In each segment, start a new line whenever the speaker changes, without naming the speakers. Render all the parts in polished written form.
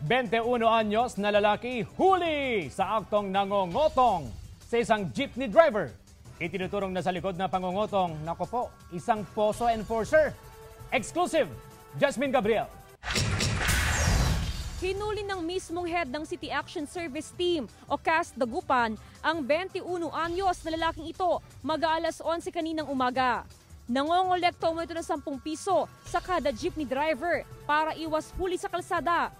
21 anyos na lalaki huli sa aktong nangongotong sa isang jeepney driver. Itinuturong na sa likod na pangongotong, nako po, isang POSO enforcer. Exclusive, Jasmine Gabriel.
Hinuli ng mismong head ng City Action Service Team o CAS Dagupan ang 21 anyos na lalaking ito mag-aalas 11 kaninang umaga. Nangongolekta umano ito ng 10 piso sa kada jeepney driver para iwas huli sa kalsada.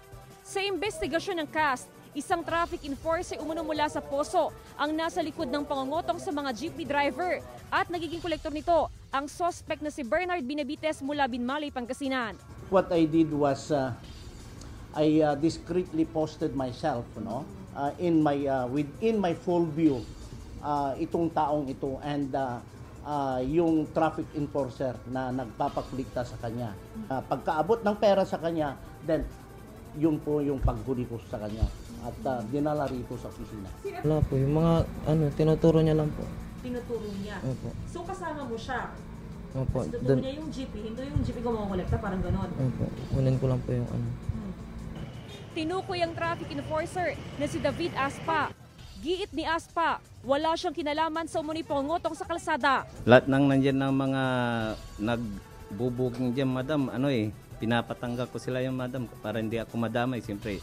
Sa investigasyon ng CAS, isang traffic enforcer umano mula sa POSO ang nasa likod ng pangongotong sa mga jeepney driver at nagiging kolektor nito ang suspect na si Bernard Benavides mula Binmalay, Pangasinan.
What I did was I discreetly posted myself, in within my full view itong taong ito and yung traffic enforcer na nagpapaklikta sa kanya. Pagkaabot ng pera sa kanya, then yun po yung paghuli ko sa kanya at dinala rito sa opisina.
Wala po, yung mga tinuturo niya lang po.
Tinuturo niya?
Opo.
So kasama mo siya?
Opo.
Tinuturo niya yung jeepney, hindi yung jeepney kumokolekta, parang ganon?
Opo, kunin ko lang po yung
Tinukoy ang traffic enforcer na si David Aspa. Giit ni Aspa, wala siyang kinalaman sa umano'y pangongotong sa kalsada.
Lahat nang nandiyan ng mga nagbubuking dyan, madam, pinapatanggal ko sila yung madam para hindi ako madamay. Siyempre,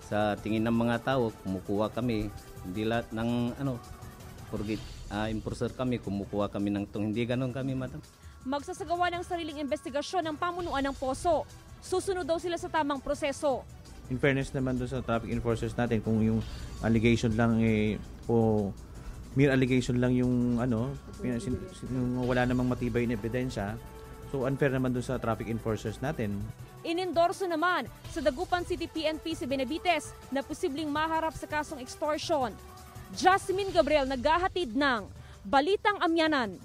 sa tingin ng mga tao, kumukuha kami. Hindi lahat ng enforcer kami, kumukuha kami ng hindi ganon kami, madam.
Magsasagawa ng sariling investigasyon ng pamunuan ng POSO. Susunod daw sila sa tamang proseso.
In fairness naman doon sa traffic enforcers natin, kung yung allegation lang o mere allegation lang yung yung wala namang matibay na ebidensya, so unfair naman doon sa traffic enforcers natin.
Inendorso naman sa Dagupan City PNP si Benavides na posibleng maharap sa kasong extortion. Jasmine Gabriel naghahatid ng Balitang Amyanan.